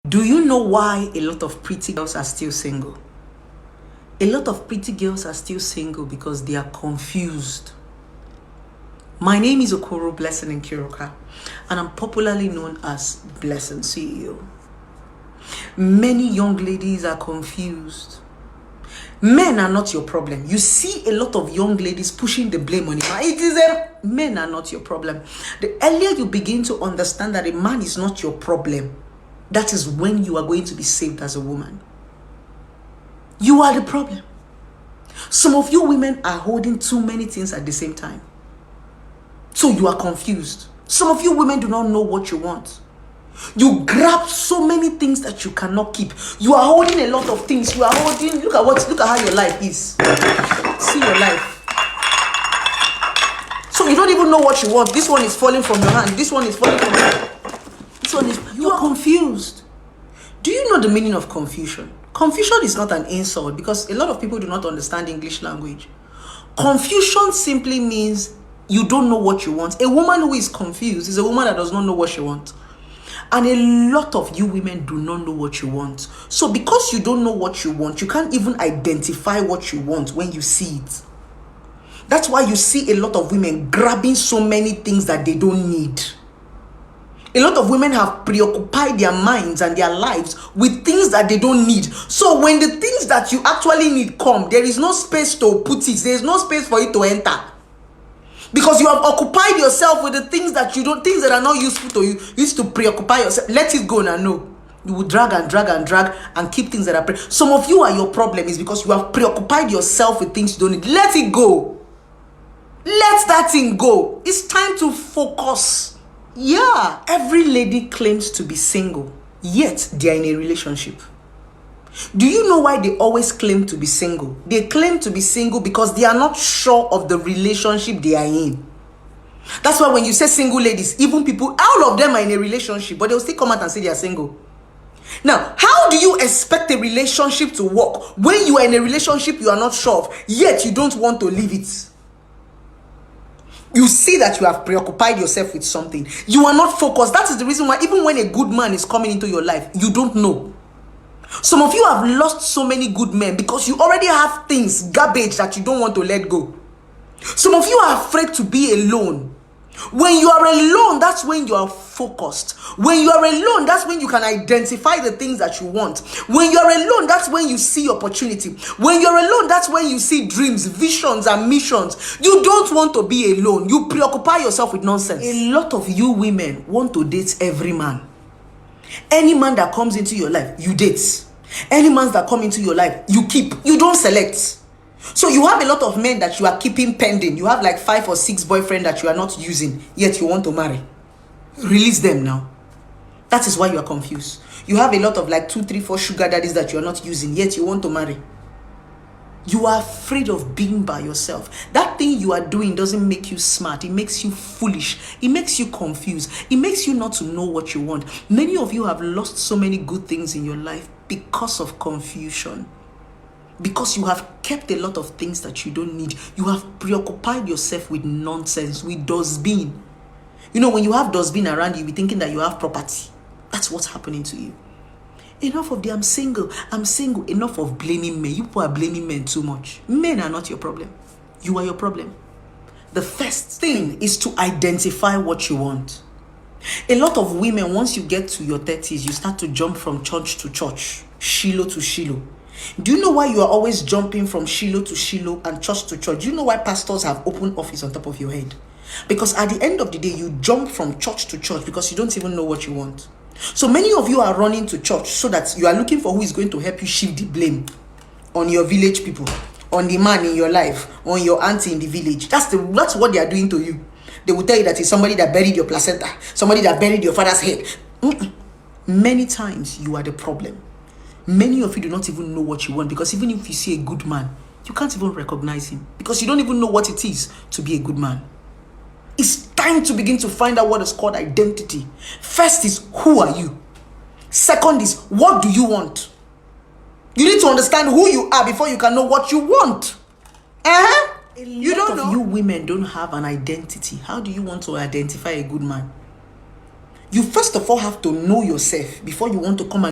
Do you know why a lot of pretty girls are still single? A lot of pretty girls are still single because they are confused. My name is Okoro Blessing Nkiruka, and I'm popularly known as Blessing CEO. Many young ladies are confused. Men are not your problem. You see a lot of young ladies pushing the blame on it. Men are not your problem. The earlier you begin to understand that a man is not your problem, that is when you are going to be saved as a woman. You are the problem. Some of you women are holding too many things at the same time. So you are confused. Some of you women do not know what you want. You grab so many things that you cannot keep. You are holding a lot of things. You are holding, look at how your life is. See your life. So you don't even know what you want. This one is falling from your hand. This one is falling from your hand. You are confused. Do you know the meaning of confusion? Confusion is not an insult because a lot of people do not understand English language. Confusion simply means you don't know what you want. A woman who is confused is a woman that does not know what she wants. And a lot of you women do not know what you want. So because you don't know what you want, you can't even identify what you want when you see it. That's why you see a lot of women grabbing so many things that they don't need. A lot of women have preoccupied their minds and their lives with things that they don't need. So when the things that you actually need come, there is no space to put it. There is no space for it to enter. Because you have occupied yourself with the things that you don't, things that are not useful to you. You used to preoccupy yourself. Let it go now. No. You will drag and keep things that are some of you are your problem is because you have preoccupied yourself with things you don't need. Let it go. Let that thing go. It's time to focus. Yeah. Every lady claims to be single, yet they are in a relationship. Do you know why they always claim to be single? They claim to be single because they are not sure of the relationship they are in. That's why when you say single ladies, even people, all of them are in a relationship, but they'll still come out and say they are single. Now, how do you expect a relationship to work when you are in a relationship you are not sure of, yet you don't want to leave it? You see that you have preoccupied yourself with something. You are not focused. That is the reason why even when a good man is coming into your life, you don't know. Some of you have lost so many good men because you already have things, garbage that you don't want to let go. Some of you are afraid to be alone. When you are alone, that's when you are focused. When you are alone, that's when you can identify the things that you want. When you are alone, that's when you see opportunity. When you're alone, that's when you see dreams, visions, and missions. You don't want to be alone. You preoccupy yourself with nonsense. A lot of you women want to date every man. Any man that comes into your life, you date. Any man that come into your life, you keep. You don't select. So you have a lot of men that you are keeping pending. You have like 5 or 6 boyfriends that you are not using, yet you want to marry. Release them now. That is why you are confused. You have a lot of like 2, 3, 4 sugar daddies that you are not using, yet you want to marry. You are afraid of being by yourself. That thing you are doing doesn't make you smart. It makes you foolish. It makes you confused. It makes you not to know what you want. Many of you have lost so many good things in your life because of confusion. Because you have kept a lot of things that you don't need. You have preoccupied yourself with nonsense, with dustbin. You know, when you have dustbin around you, you'll be thinking that you have property. That's what's happening to you. Enough of the I'm single. Enough of blaming men. You people are blaming men too much. Men are not your problem. You are your problem. The first thing is to identify what you want. A lot of women, once you get to your 30s, you start to jump from church to church, Shiloh to Shiloh. Do you know why you are always jumping from Shiloh to Shiloh and church to church? Do you know why pastors have open office on top of your head? Because at the end of the day, you jump from church to church because you don't even know what you want. So many of you are running to church so that you are looking for who is going to help you shift the blame on your village people, on the man in your life, on your auntie in the village. That's what they are doing to you. They will tell you that it's somebody that buried your placenta, somebody that buried your father's head. Many times you are the problem. Many of you do not even know what you want because even if you see a good man, you can't even recognize him because you don't even know what it is to be a good man. It's time to begin to find out what is called identity. First is, who are you? Second is, what do you want? You need to understand who you are before you can know what you want. You don't know. You women don't have an identity. How do you want to identify a good man? You first of all have to know yourself before you want to come and